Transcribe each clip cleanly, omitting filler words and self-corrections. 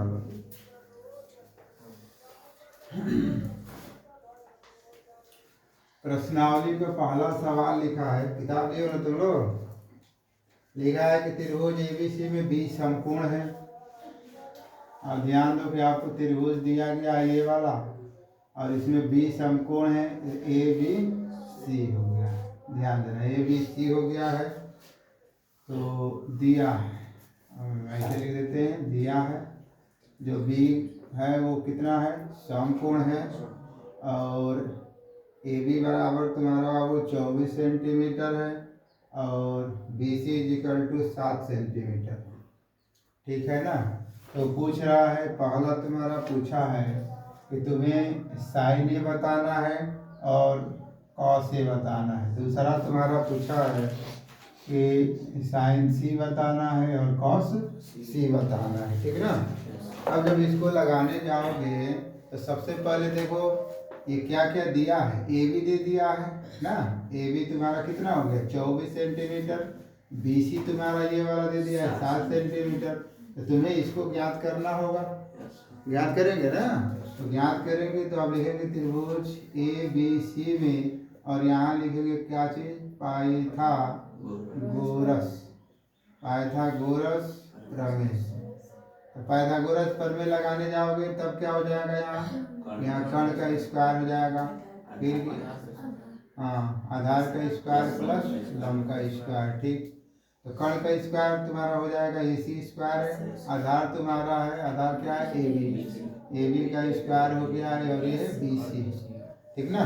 लो। प्रश्नावली का पहला सवाल लिखा है, किताब लियो ना तुम लोग। लिखा है कि त्रिभुज एबीसी में 20 समकोण है। और ध्यान दो कि आपको त्रिभुज दिया गया है ये वाला, और इसमें 20 समकोण है। ए बी सी हो गया, ध्यान देना, ए बी सी हो गया है। तो दिया है, ऐसे लिख देते हैं, दिया है। जो बी है वो कितना है, समकोण है। और ए बी बराबर तुम्हारा वो 24 सेंटीमीटर है, और B C equal to 7 centimetre. ठीक है ना। तो पूछ रहा है, पहला तुम्हारा पूछा है कि तुम्हें साइन ए बताना है और कॉस ए बताना है। दूसरा तुम्हारा पूछा है कि साइन सी बताना है और कॉस सी बताना है। ठीक ना। अब जब इसको लगाने जाओगे तो सबसे पहले देखो ये क्या क्या दिया है। ए बी दे दिया है ना, ए बी तुम्हारा कितना हो गया 24 सेंटीमीटर। बी सी तुम्हारा ये वाला दे दिया है 7 सेंटीमीटर। तो तुम्हें इसको ज्ञात करना होगा, ज्ञात करेंगे ना। तो ज्ञात करेंगे तो आप लिखेंगे त्रिभुज ए बी सी में, और यहाँ लिखेंगे क्या चीज, पाइथागोरस, पाइथागोरस प्रमेय। तो पाइथागोरस प्रमेय लगाने जाओगे तब क्या हो जाएगा, यहाँ कर्ण का स्क्वायर हो जाएगा, फिर हाँ आधार का स्क्वायर प्लस लंब का स्क्वायर। ठीक। तो कर्ण का स्क्वायर तुम्हारा हो जाएगा ए सी स्क्वायर है, आधार तुम्हारा है, आधार क्या है ए बी का स्क्वायर हो गया है, और ये है बी सी। ठीक ना।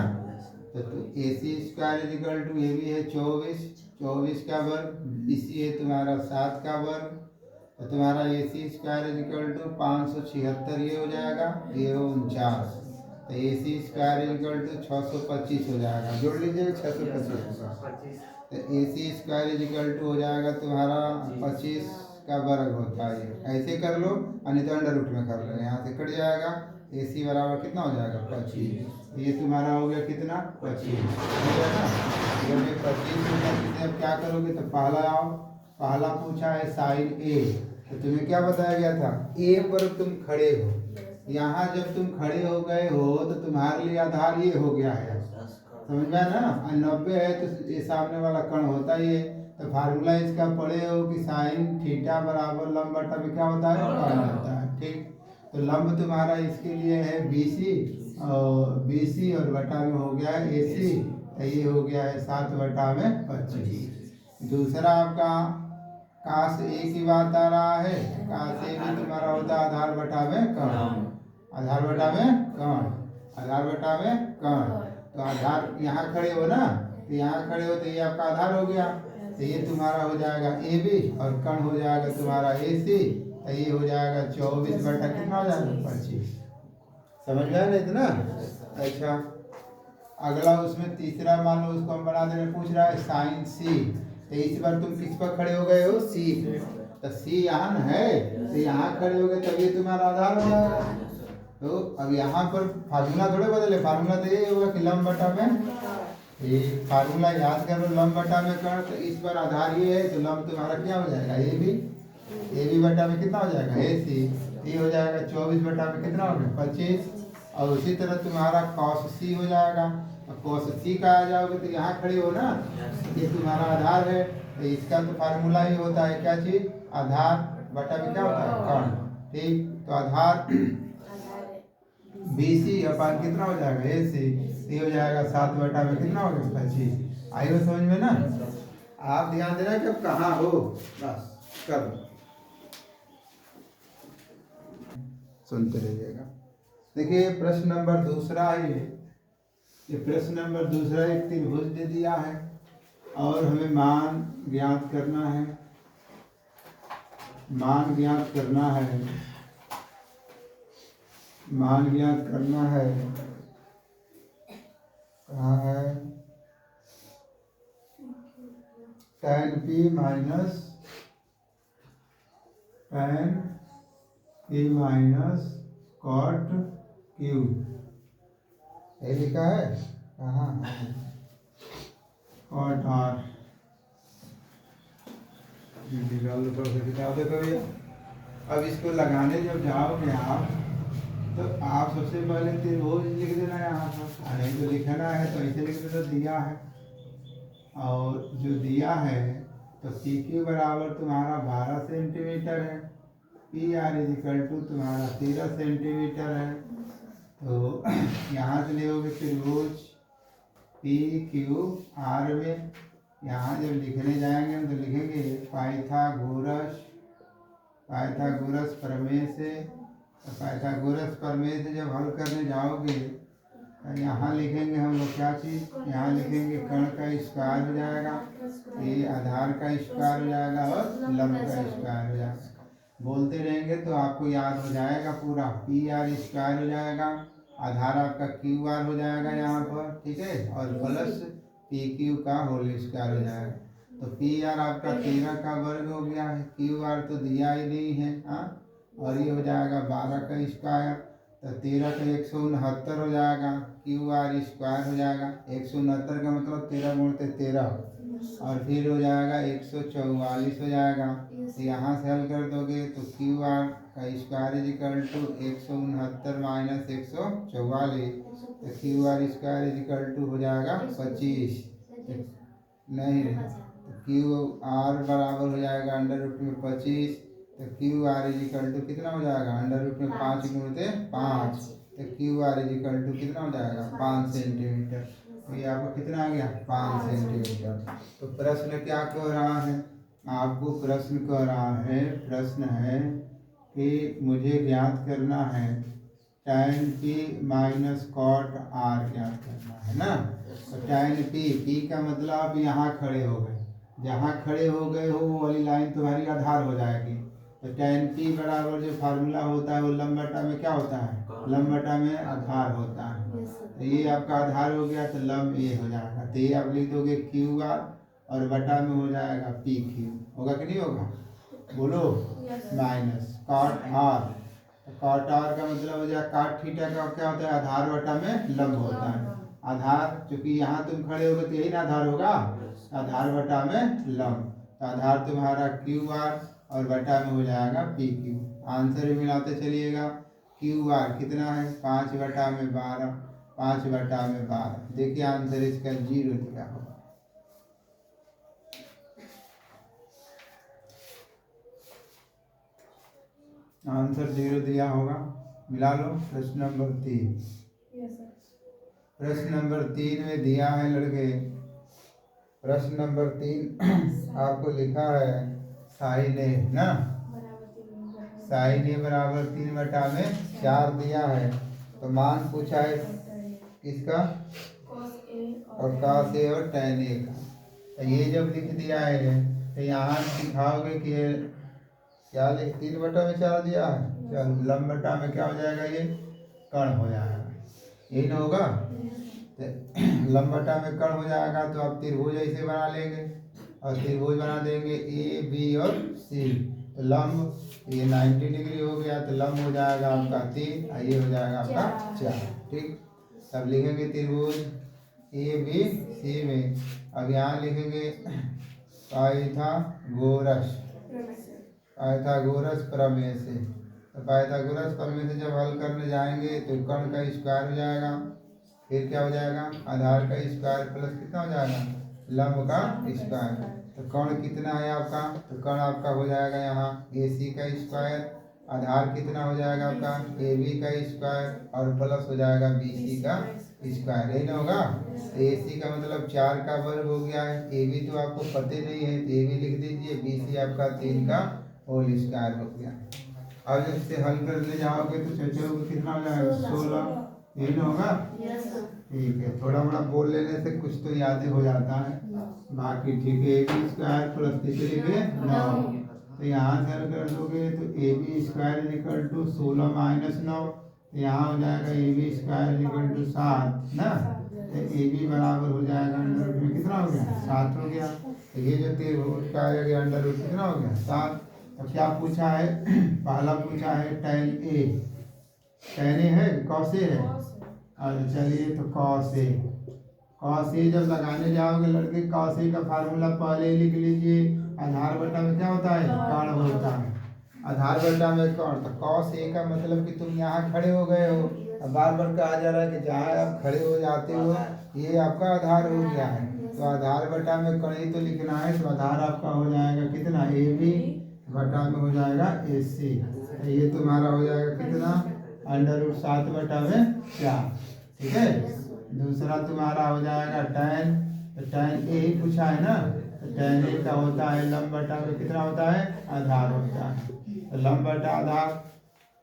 तो A C square is equal to A B है 24 का वर्ग, बी सी है तुम्हारा 7 का वर्ग। तो तुम्हारा ए सी स्क्वायर इजिकल टू 576 ये हो जाएगा, ये 49। तो A C square is equal to 625 हो जाएगा, जोड़ लीजिएगा 625 होगा। तो A C square is equal to हो जाएगा तुम्हारा 25 का वर्ग होता है। ऐसे कर लो, अन्य तो अंडर रूट में कर लो, यहाँ से कट जाएगा। ए सी बराबर कितना हो जाएगा 25। ये तुम्हारा हो गया कितना 25 हो गया ना। जब ये 25 में अब क्या करोगे, तो पहला पूछा है साइन ए। तो तुम्हें क्या बताया गया था, ए पर तुम खड़े हो। यहाँ जब तुम खड़े हो गए हो तो तुम्हारे लिए आधार ये हो गया है, समझ में ना। 90 है तो ये सामने वाला कर्ण होता ही है। तो फार्मूला इसका पढ़े हो कि साइन थीटा बराबर लंब बटा में क्या होता है, कर्ण होता है। ठीक। तो लंब तुम्हारा इसके लिए है बी सी और बटा में हो गया है ए सी। तो ये हो गया है 7 बटा में 25। दूसरा आपका काश ए की बात आ रहा है। काश ए भी तुम्हारा होता है आधार बटा में कर्ण, आधार बटा में कर्ण, आधार बटा में कर्ण। तो आधार यहाँ खड़े हो ना, तो यहाँ खड़े हो तो ये आपका आधार हो गया। तो ये तुम्हारा हो जाएगा ए बी, और कर्ण हो जाएगा तुम्हारा ए सी। तो ये हो जाएगा 24 बटा कितना हो जाएगा 25। समझ में आया इतना। अच्छा, अगला उसमें तीसरा मान लो उसको हम बना देने, पूछ रहा है साइन सी। तो इस बार तुम किस पर खड़े हो गए हो, सी। तो सी यहाँ न है, तो यहाँ खड़े हो गए तब ये तुम्हारा आधार हो जाएगा। तो अब यहाँ पर फार्मूला थोड़े बदले, फार्मूला तो ये होगा कि लंब बटा में, ये फार्मूला याद कर लो, लंब बटा में कर्ण। तो इस पर आधार ये है तो लंब तुम्हारा क्या हो जाएगा ए बी बटा में कितना हो जाएगा ए सी। ये हो जाएगा 24 बटा में कितना हो गया 25। और उसी तरह तुम्हारा कॉस सी हो जाएगा। कॉस सी का आ जाओगे तो यहाँ खड़े हो ना, ये तुम्हारा आधार है। तो इसका तो फार्मूला ही होता है क्या चीज, आधार बटा में क्या होता है कर्ण। ठीक। तो आधार बी सी अपन कितना हो जाएगा ए सी। ये हो जाएगा 7 बटा में कितना हो गया 25। आई हो समझ में ना। आप ध्यान देना कि अब कहाँ हो, बस कर लो, सुनते रहिएगा। देखिए प्रश्न नंबर दूसरा है ये प्रश्न नंबर दूसरा एक त्रिभुज दे दिया है और हमें मान ज्ञात करना है, मान ज्ञात करना है, मान ज्ञात करना है। कहाँ है, tan p minus tan p minus cot q, ये लिखा है कहाँ, कॉट r। निकाल लो थोड़ा सा किताब देखो भैया। अब इसको लगाने जब जाओगे आप, तो आप सबसे पहले त्रिभुज लिख देना यहाँ पर, नहीं तो लिखना है तो ऐसे लिख देना दिया है, और जो दिया है तो पी क्यू बराबर तुम्हारा 12 सेंटीमीटर है, पी आर इजिकल टू तुम्हारा 13 सेंटीमीटर है। तो यहाँ से लोगे त्रिभुज पी क्यू आर में, यहाँ जब लिखने जाएंगे तो लिखेंगे पाइथागोरस प्रमेय से। तो पाइथागोरस प्रमेय से जब हल करने जाओगे तो यहाँ लिखेंगे हम लोग क्या चीज़, यहाँ लिखेंगे कण का स्क्वायर हो जाएगा, ये आधार का स्क्वायर हो जाएगा और लंब का स्क्वायर हो जाएगा। बोलते रहेंगे तो आपको याद हो जाएगा पूरा। पी आर स्क्वायर हो जाएगा, आधार आपका क्यू आर हो जाएगा यहाँ पर, ठीक है, और प्लस पी क्यू का होल स्क्वायर हो जाएगा। तो पी आर आपका 13 का वर्ग हो गया है, क्यू आर तो दिया ही नहीं है, हाँ, और ये हो जाएगा 12 का स्क्वायर, तो 13 का 169 हो जाएगा, क्यू आर स्क्वायर हो जाएगा। 169 का मतलब 13 गुणित 13, और फिर हो जाएगा 144 हो जाएगा। तो यहाँ से हल कर दोगे तो क्यू आर का स्क्वायर इजिकल टू 169 माइनस 144, तो Q R square is equal to हो जाएगा 25, नहीं तो क्यू आर बराबर हो जाएगा अंडर रूट में 25, तो क्यू आर इजिकल टू कितना हो जाएगा अंडर रूट में 5 गुणित 5, तो क्यू आर इजिकल टू कितना हो जाएगा 5 सेंटीमीटर। तो ये आपको कितना आ गया 5 सेंटीमीटर। तो प्रश्न क्या कह रहा है आपको, प्रश्न कह रहा है, प्रश्न है कि मुझे ज्ञात करना है tan p minus cot r ज्ञात करना है ना। तो tan p का मतलब आप यहाँ खड़े हो गए, जहाँ खड़े हो गए हो वो वाली लाइन तुम्हारी आधार हो जाएगी। तो tan p बराबर जो फार्मूला होता है वो लंब बटा में क्या होता है, लंब बटा में आधार होता है। तो ये आपका आधार हो गया तो लंब ये हो जाएगा, तो ये आप लिख दोगे क्यू आर और बटा में हो जाएगा पी क्यू, होगा कि नहीं होगा, बोलो, minus cot R. Cot R का मतलब हो जाएगा कॉट थीटा का क्या होता है, आधार बटा में लंब होता है। आधार चूंकि यहाँ तुम खड़े हो गए तो यही ना आधार होगा, आधार बटा में लंब, तो आधार तुम्हारा क्यू आर और बटा में हो जाएगा पी क्यू। आंसर भी मिलाते चलिएगा, क्यू आर कितना है 5 बटा में 12, 5 बटा में 12, देखिए आंसर इसका 0 दिया होगा। आंसर 0 दिया होगा, मिला लो। प्रश्न नंबर 3, प्रश्न नंबर 3 में दिया है लड़के, प्रश्न नंबर 3 आपको लिखा है साइन ए ना, साइन ए बराबर 3 बटा में 4 दिया है। तो मान पूछा है किसका, और cos ए और tan ए का। तो ये जब लिख दिया है तो यहाँ दिखाओगे कि क्या लिख 3 बटा में 4 दिया है, चल लंब बटा में क्या हो जाएगा, ये कण हो जाएगा, यही ना होगा। तो लंब बटा में कण हो जाएगा तो आप त्रिभुज ऐसे बना लेंगे, और त्रिभुज बना देंगे ए बी और सी। तो लंब ये 90 डिग्री हो गया, तो लंब हो जाएगा आपका 3 और ये हो जाएगा आपका 4, ठीक। तब लिखेंगे त्रिभुज ए बी सी में, अब यहाँ लिखेंगे पाइथागोरस प्रमेय से। तो पाइथागोरस प्रमेय से जब हल करने जाएंगे तो कण का स्क्वायर हो जाएगा, फिर क्या हो जाएगा आधार का स्क्वायर प्लस कितना हो जाएगा लंब का स्क्वायर। तो कण कितना है आपका, तो कण आपका हो जाएगा यहाँ ए सी का स्क्वायर, आधार कितना हो जाएगा आपका ए बी का स्क्वायर और प्लस हो जाएगा बी सी का स्क्वायर, यही ना होगा। तो ए सी का मतलब 4 का वर्ग हो गया है, ए बी तो आपको पते नहीं है तो ए बी लिख दीजिए, बी सी आपका 3 का होल स्क्वायर हो गया। अब जब इससे हल करने जाओगे तो सोचोगे कितना हो जाएगा 16, यही ना होगा, ठीक है। थोड़ा बड़ा बोल लेने से कुछ तो यादें हो जाता है, बाकी ठीक है। ए बी स्क्वायर प्लस 3 पे 9, तो यहाँ से हल कर दोगे तो A B square equal to 16 minus 9, तो यहाँ हो जाएगा A B square equal to 7 ना। तो ए बी बराबर हो जाएगा अंडर रूट में कितना हो गया 7 हो गया। तो ये जो त्रिभुज का आएगा अंडर रूट कितना हो गया 7। अब क्या पूछा है, पहला पूछा है tan ए, tan ए है cos ए है, और चलिए तो cos ए जब लगाने जाओगे लड़के cos ए का फार्मूला पहले ही लिख लीजिए, आधार बटा में क्या होता है कण होता है, आधार बटा में कौन, तो कॉस ए का मतलब कि तुम यहाँ खड़े हो गए हो। अब बार बार कहा जा रहा है कि जहाँ आप खड़े हो जाते हो ये आपका आधार हो गया है। तो आधार बटा में कण ही तो लिखना है, तो आधार आपका हो जाएगा कितना, ए बी बटा में हो जाएगा ए सी। ये तुम्हारा हो जाएगा कितना, √7/4। ठीक है। दूसरा तुम्हारा हो जाएगा टैन, तो टैन ए ही पूछा है ना, तो टैन ए का होता है लंब बटा में कितना होता है, आधार होता है। तो लंब बटा आधार,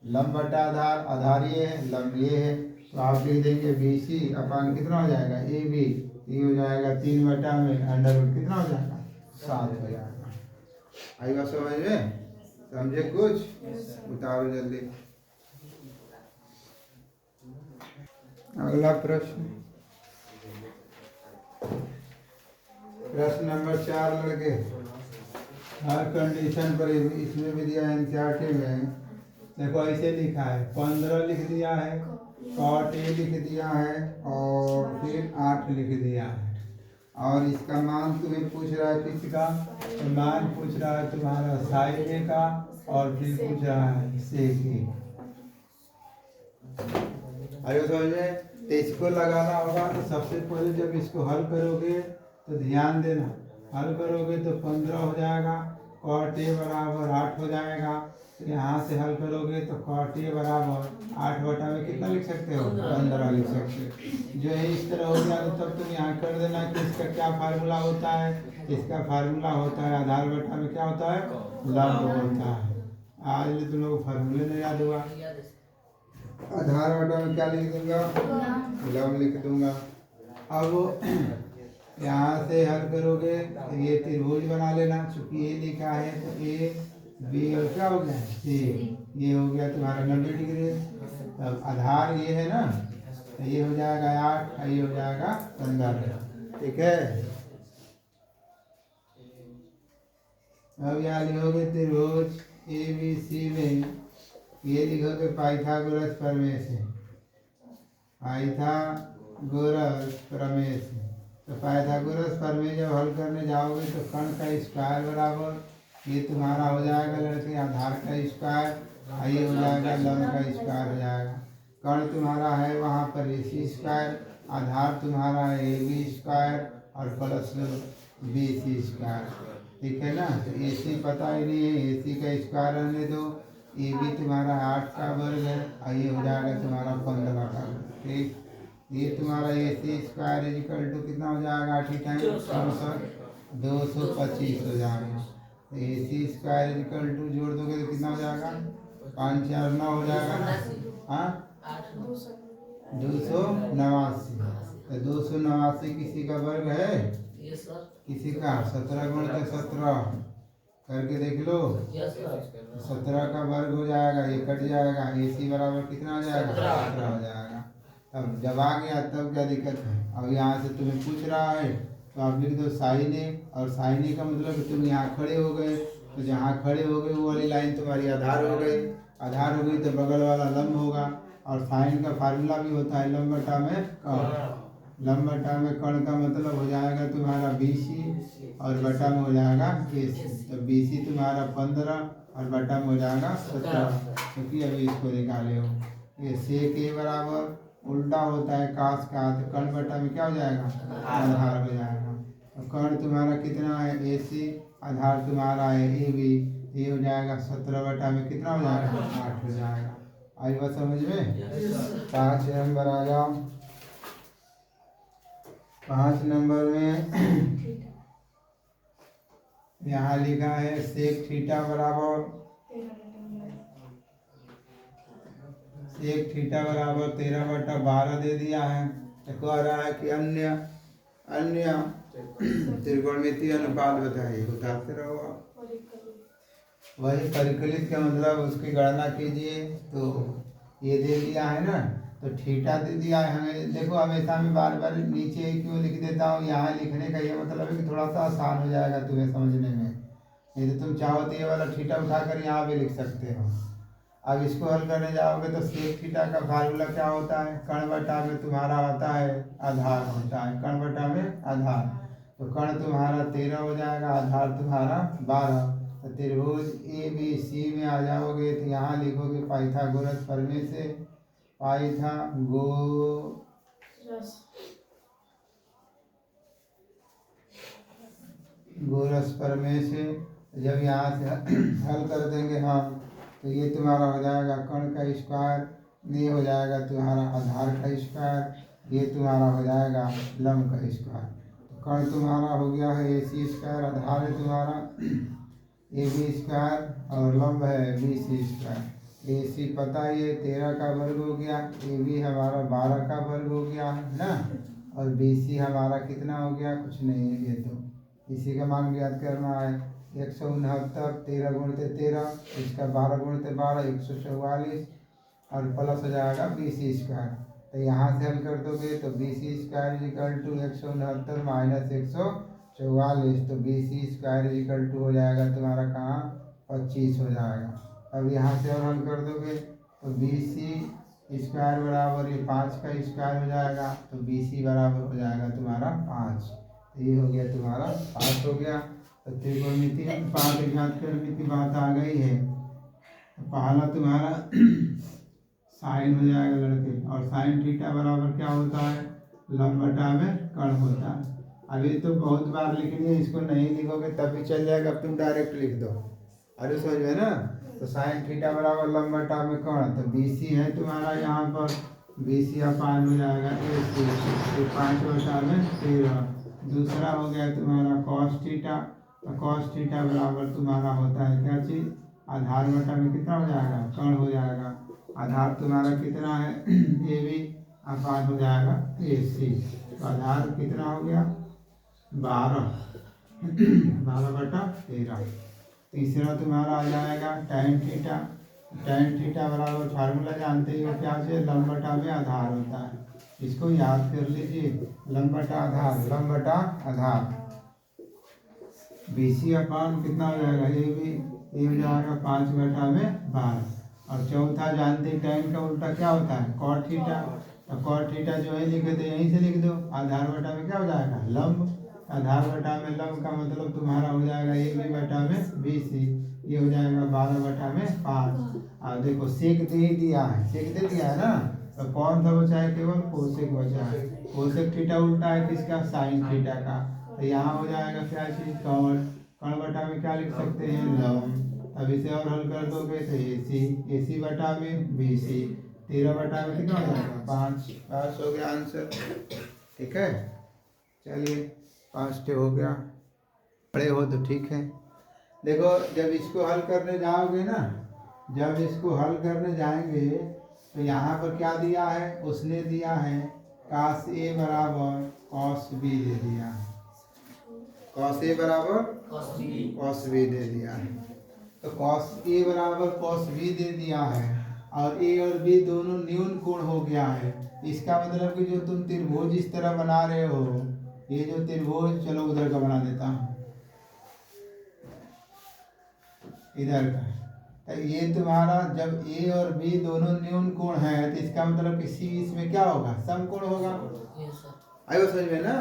लंब बटा आधार, आधार ये है, लंब ये है, तो आप लिख देंगे बी सी अपान कितना हो जाएगा ए बी, ये हो जाएगा 3 बटा में √ कितना हो जाएगा 7 हो जाएगा। आई बात समझ में, समझे कुछ, उतारो जल्दी। अगला प्रश्न, प्रश्न नंबर 4 लड़के, हर कंडीशन पर इसमें भी दिया है एनसीईआरटी में। देखो ऐसे लिखा है 15 लिख दिया है, cot A लिख दिया है और फिर 8 लिख दिया है, और इसका मान तुम्हें पूछ रहा है किसका, तो मान पूछ रहा है तुम्हारा sin A का, और फिर पूछ रहा है sec A। आइए समझ में, तो इसको लगाना होगा। तो सबसे पहले जब इसको हल करोगे तो ध्यान देना, हल करोगे तो 15 हो जाएगा, cot A बराबर 8 हो जाएगा। तो यहाँ से हल करोगे तो cot A बराबर 8 बटा में कितना लिख सकते हो, 15 लिख सकते हो। जो है इस तरह हो गया, तो तब तुम यहाँ कर देना कि इसका क्या फार्मूला होता है, इसका फार्मूला होता है आधार बटा में क्या होता है, लंब होता है। आज तुम लोग को फार्मूले नहीं याद हुआ, आधार बटा में क्या लिख दूंगा, लंब लिख दूंगा। अब यहाँ से हल करोगे तो ये त्रिभुज बना लेना, चूंकि ये लिखा है तो ए बी और क्या हो गया सी, ये हो गया तुम्हारा 90 डिग्री। तब आधार ये है ना, तो ये हो जाएगा 8, ये हो जाएगा 15। ठीक है। अब यहाँ लिखोगे त्रिभुज ए बी सी में, ये लिखोगे पाइथागोरस प्रमेय से, पाइथागोरस प्रमेय से। तो पाइथागोरस प्रमेय जब हल करने जाओगे तो कण का स्क्वायर बराबर, ये तुम्हारा हो जाएगा लड़के आधार का स्क्वायर, ये हो जाएगा लंब का स्क्वायर हो जाएगा। कण तुम्हारा है वहाँ पर ए सी स्क्वायर, आधार तुम्हारा है ए बी स्क्वायर और प्लस बी सी स्क्वायर। ठीक है ना। तो ए सी पता ही नहीं है, ए सी का स्क्वायर रहने दो, ए बी तुम्हारा 8 का वर्ग है, ये हो जाएगा तुम्हारा 15 का वर्ग। ठीक, ये तुम्हारा ए सी स्क्वायर इक्वल टू कितना हो जाएगा, 8 टाइम्स 225 हो जाएगा। ए सी स्क्वायर इक्वल टू जोड़ दोगे तो कितना हो जाएगा, 5 4 9 हो जाएगा, हाँ 289। तो 289 किसी का वर्ग है, किसी का 17 × 17 करके देख लो, 17 का वर्ग हो जाएगा, ये कट जाएगा, ए सी बराबर कितना हो जाएगा, 17 हो जाएगा। अब जब आ गया तब क्या दिक्कत है। अब यहाँ से तुम्हें पूछ रहा है तो आप लिख दो sin A, और sin A का मतलब तुम यहाँ खड़े हो गए, तो जहाँ खड़े हो गए वो वाली लाइन तुम्हारी आधार हो गई, आधार हो गई तो बगल वाला लंब होगा। और साइन का फार्मूला भी होता है लंब बटा में कण, लंब बटा में कण का मतलब हो जाएगा तुम्हारा BC और बटा में हो जाएगा AC। तो BC तुम्हारा 15 और बटा में हो जाएगा 17, क्योंकि अभी इसको निकाले हो। ये sec A बराबर उल्टा होता है काश का, तो कण बटा में क्या हो जाएगा, आधार हो जाएगा। तो कण तुम्हारा कितना है AC, आधार तुम्हारा है AB, ये हो जाएगा 17 बटा में कितना हो जाएगा, 8 हो जाएगा। आई बात समझ में। 5 नंबर आ जाओ। 5 नंबर में यहाँ लिखा है sec थीटा बराबर, sec थीटा बराबर 13/12 दे दिया है। तो कह रहा है कि अन्य त्रिकोणमितीय अनुपात बताइए, बताते रहो आप। वही परिकलित का मतलब उसकी गणना कीजिए। तो ये दे दिया है ना, तो थीटा दे दिया है हमें। देखो हमेशा मैं बार बार नीचे क्यों लिख देता हूँ, यहाँ लिखने का ये मतलब है कि थोड़ा सा आसान हो जाएगा तुम्हें समझने में। नहीं तो तुम चाहो तो ये वाला थीटा उठाकर यहाँ भी लिख सकते हो। अब इसको हल करने जाओगे तो sec थीटा का फार्मूला क्या होता है, कण बटा में तुम्हारा होता है आधार होता है, कण बटा में आधार। तो कण तुम्हारा 13 हो जाएगा, आधार तुम्हारा 12। तो त्रिभुज ए बी सी में आ जाओगे तो यहाँ लिखोगे पाइथागोरस प्रमेय से, पाइथागोरस प्रमेय से जब यहाँ से हल कर देंगे हम तो ये तुम्हारा हो जाएगा कर्ण का स्क्वायर, ये हो जाएगा तुम्हारा आधार का स्क्वायर, ये तुम्हारा हो जाएगा लंब का स्क्वायर। तो कर्ण तुम्हारा हो गया है ए सी स्क्वायर, आधार है तुम्हारा ए बी स्क्वायर और लंब है बी सी स्क्वायर। ए सी पता ही है 13 का वर्ग हो गया, ए बी हमारा 12 का वर्ग हो गया है ना, और बी सी हमारा कितना हो गया, कुछ नहीं है ये तो, इसी का मान ज्ञात करना है 169, 13 गुणित 13, इसका 12 गुणित 12 144 और प्लस हो जाएगा बी सी स्क्वायर। तो यहाँ से हल कर दोगे तो B C square is equal to 169 minus 144, तो B C square is equal to हो जाएगा तुम्हारा कहाँ 25 हो जाएगा। अब यहाँ से और हल कर दोगे तो बी सी स्क्वायर बराबर ये 5 का स्क्वायर हो जाएगा, तो बी सी बराबर हो जाएगा तुम्हारा 5, तो ये हो गया तुम्हारा 5 हो गया। तो त्रिकोणमिति 5 ज्ञात करने की बात आ गई है। तो पहला तुम्हारा साइन हो जाएगा लड़के, और साइन थीटा बराबर क्या होता है, लंब बटा में कर्ण होता है। अभी तो बहुत बार लिखनी है, इसको नहीं लिखोगे तब भी चल जाएगा, तुम डायरेक्ट लिख दो, अरे समझ में ना। तो साइन थीटा बराबर लंब बटा में कर्ण, तो बी सी है तुम्हारा यहाँ पर, बी सी अपान हो जाएगा ए सी, तो 5 बटा में 13। दूसरा हो गया तुम्हारा कॉस थीटा, तो कॉस थीटा बराबर तुम्हारा होता है क्या चीज़, आधार बटा में कितना हो जाएगा, कर्ण हो जाएगा। आधार तुम्हारा कितना है ए बी अपान हो जाएगा ए सी, तो आधार कितना हो गया 12 बटा 13। तीसरा तुम्हारा आ जाएगा tan थीटा, tan थीटा बराबर फार्मूला जानते हो क्या से, लंब बटा में आधार होता है, इसको याद कर लीजिए, लंब बटा आधार, लंब बटा आधार। बी सी अपान कितना हो जाएगा ए बी, ये हो जाएगा 5 बटा में 12। और चौथा जानते हैं tan का उल्टा क्या होता है cot थीटा, तो cot थीटा जो है लिखे थे यहीं से लिख दो, आधार बटा में क्या हो जाएगा लंब, आधार बटा में लंब का मतलब तुम्हारा हो जाएगा ए बी बटा में बी सी, ये हो जाएगा 12 बटा में 5। और देखो सेक दे ही दिया है, सेक दे दिया है ना, तो कौन सा बचा है, केवल कोसेक बचा है। कोसेक थीटा उल्टा है किसका, साइन थीटा का, तो यहाँ हो जाएगा क्या चीज कर्ण, कर्ण बटा में क्या लिख सकते हैं लंब। अब इसे और हल कर दोगे तो ए सी बटा में बी सी, 13 बटा में कितना हो जाएगा 5, पास हो गया आंसर। ठीक है, चलिए 5 हो गया, बड़े हो तो ठीक है। देखो जब इसको हल करने जाओगे ना, जब इसको हल करने जाएंगे तो यहाँ पर क्या दिया है, उसने दिया है cos A बराबर cos B दे दिया है, cos A बराबर cos B दे दिया है। तो cos A बराबर cos B दे दिया है, और A और B दोनों न्यून कोण हो गया है। इसका मतलब कि जो तुम त्रिभुज इस तरह बना रहे हो, ये जो त्रिभुज, चलो उधर का बना देता हूँ, इधर का, तो ये तुम्हारा जब A और B दोनों न्यून कोण है तो इसका मतलब कि C इसमें क्या होगा, समकोण होगा। आयो समझ में ना।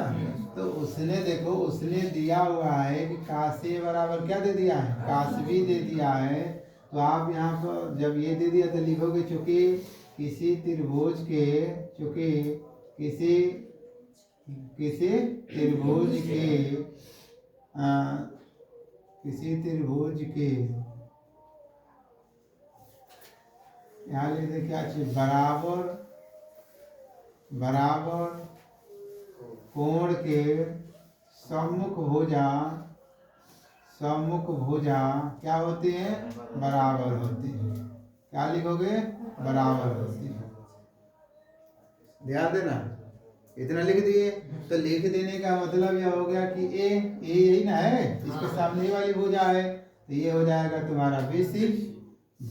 तो उसने देखो, उसने दिया हुआ है कि cos A बराबर क्या दे दिया है, cos B दे दिया है। तो आप यहाँ पर जब ये दे दिया तो लिखोगे चूंकि किसी त्रिभुज के, चूंकि किसी त्रिभुज के यहाँ लिखते क्या चीज, बराबर कोण के सम्मुख भुजा क्या होती है, बराबर होती है। क्या लिखोगे, बराबर होती है, ध्यान देना, इतना लिख दिए। तो लिख देने का मतलब यह हो गया कि ए यही ना है, इसके सामने वाली भुजा है, तो ये हो जाएगा तुम्हारा BC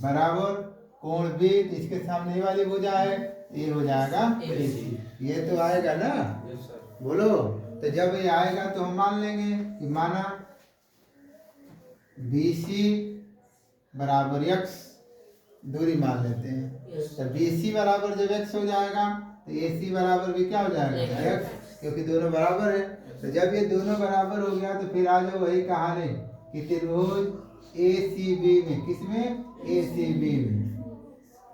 बराबर कोण B, इसके सामने वाली भुजा है, ये हो जाएगा AC। ये तो आएगा ना, बोलो। तो जब ये आएगा तो हम मान लेंगे कि माना BC बराबर x, दूरी मान लेते हैं। तो BC बराबर जब x हो जाएगा तो AC बराबर भी क्या हो जाएगा x, क्योंकि दोनों बराबर है। तो जब ये दोनों बराबर हो गया तो फिर आ जाओ वही कहानी कि त्रिभुज ACB में, किसमें? ACB में।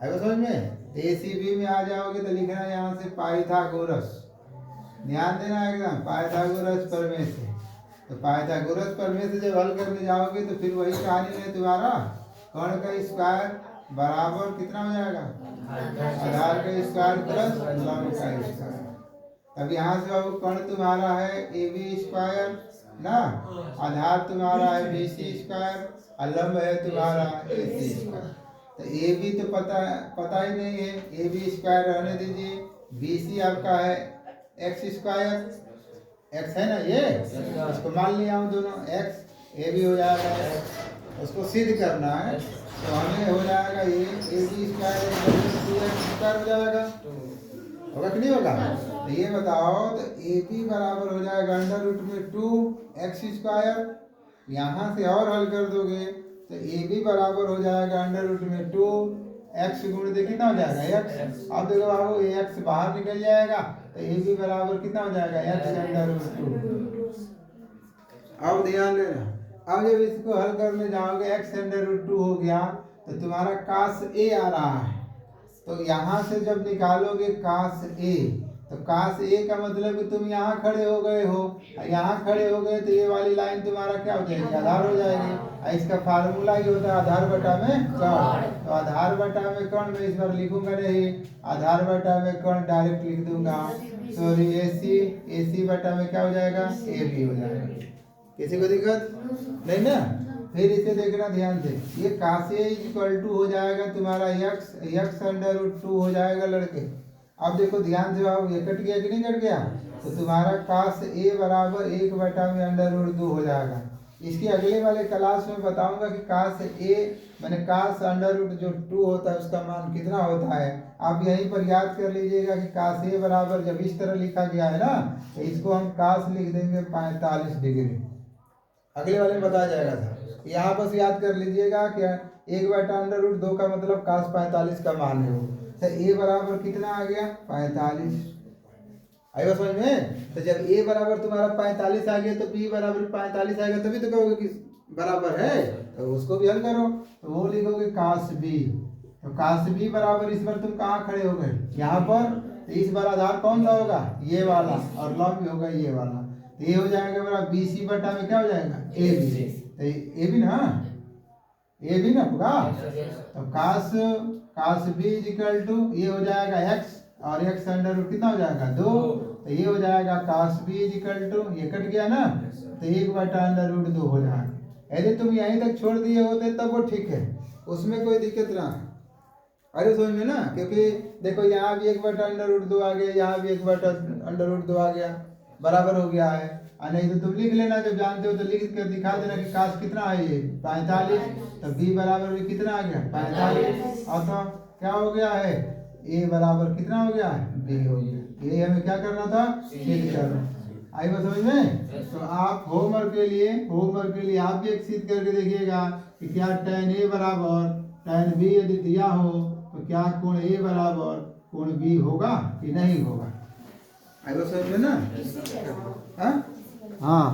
आएगा समझ में? ACB में आ जाओगे तो लिखना यहाँ से पाइथागोरस, ध्यान देना एकदम, पाइथागोरस प्रमेय से। तो पाइथागोरस प्रमेय से जब हल करने जाओगे तो फिर वही कहानी है तुम्हारा, कर्ण का स्क्वायर बराबर कितना हो जाएगा? आधार का स्क्वायर प्लस लंब का स्क्वायर। अब यहाँ से बाबू कर्ण तुम्हारा है AB स्क्वायर ना, आधार तुम्हारा है BC स्क्वायर और लंब है तुम्हारा AC स्क्वायर। तो AB तो पता ही नहीं है, AB स्क्वायर रहने दीजिए, BC आपका है x स्क्वायर, x है ना ये, इसको मान लिया हम दोनों x, AB हो जाएगा x, उसको सिद्ध करना है तो हमें हो जाएगा ये AB स्क्वायर 2x स्क्वायर हो जाएगा, होगा कि नहीं होगा? तो ये बताओ, तो AB बराबर हो जाएगा अंडर रूट में 2x स्क्वायर, यहाँ से और हल कर दोगे तो AB बराबर हो जाएगा अंडर रूट में 2x गुण दे कितना हो जाएगा x। अब देखो बाबू x बाहर निकल जाएगा तो AB बराबर कितना हो जाएगा x अंडर रूट 2। अब ध्यान देना, अब जब इसको हल करने जाओगे x अंडर रूट 2 हो गया तो तुम्हारा कास A आ रहा है, तो यहाँ से जब निकालोगे कास A, तो कास A का मतलब कि तुम यहाँ खड़े हो गए हो, यहाँ खड़े हो गए तो ये वाली लाइन तुम्हारा क्या हो जाएगी? आधार हो जाएगी। इसका फार्मूला ये होता है आधार बटा में कर्ण, तो आधार बटा में कर्ण में इस बार लिखूंगा नहीं, आधार बटा में कर्ण डायरेक्ट लिख दूंगा, सॉरी AC बटा में क्या हो जाएगा? AB हो जाएगा। किसी को दिक्कत नहीं ना? फिर इसे देखना ध्यान से, ये कास A इक्वल टू हो जाएगा तुम्हारा x अंडर रूट 2 हो जाएगा लड़के। अब देखो ध्यान से बाबू, ये कट गया कि नहीं कट गया? तो तुम्हारा कास A बराबर 1 बटा में अंडर रूट 2 हो जाएगा। इसके अगले वाले क्लास में बताऊंगा कि कास A मैंने कास अंडर रूट जो 2 होता है उसका मान कितना होता है। आप यहीं पर याद कर लीजिएगा कि कास A बराबर जब इस तरह लिखा गया है ना, तो इसको हम कास लिख देंगे 45 डिग्री, अगले वाले में बताया जाएगा था। यहाँ बस याद कर लीजिएगा कि 1 बटा अंडर रूट 2 का मतलब कास 45 का मान है वो। तो A बराबर कितना आ गया? 45। आएगा समझ में? तो जब A बराबर तुम्हारा 45 आ गया तो B बराबर 45 आएगा, तभी तो कहोगे कि बराबर है, तो उसको भी हल करो। तो वो लिखोगे कास B, तो कास B बराबर इस बार तुम कहाँ खड़े हो गए? यहाँ पर। तो इस बार आधार कौन सा होगा? ये वाला, और लंब भी होगा ये वाला। तो ये हो जाएगा मेरा BC बटा में क्या हो जाएगा? AB। तो AB ना, AB ना होगा। तो कास B इक्वल टू ये हो जाएगा x, और x अंडर रूट कितना हो जाएगा? 2। तो ये हो जाएगा कास B इक्वल टू, ये कट गया ना, तो 1 बटा अंडर रूट 2 हो जाएगा। यदि तुम यहीं तक छोड़ दिए होते तब वो ठीक है, उसमें कोई दिक्कत ना। अरे समझ में ना, क्योंकि देखो यहाँ भी 1 बटा अंडर रूट 2 आ गया, यहाँ भी 1 बटा अंडर रूट 2 आ गया, बराबर हो गया है। नहीं तो तुम लिख लेना, जब जानते हो तो लिख कर दिखा देना कि कास कितना है ये 45, तो B बराबर भी कितना आ गया? 45। और तो क्या हो गया है? A बराबर कितना हो गया है? B हो गया। ये हमें क्या करना था? सिद्ध करना। आई बात समझ में? तो आप होमवर्क के लिए आप भी एक सिद्ध करके देखिएगा कि क्या tan A बराबर tan B यदि दिया हो तो क्या कोण A बराबर कोण B होगा कि नहीं होगा। आई बात समझ में ना? हाँ।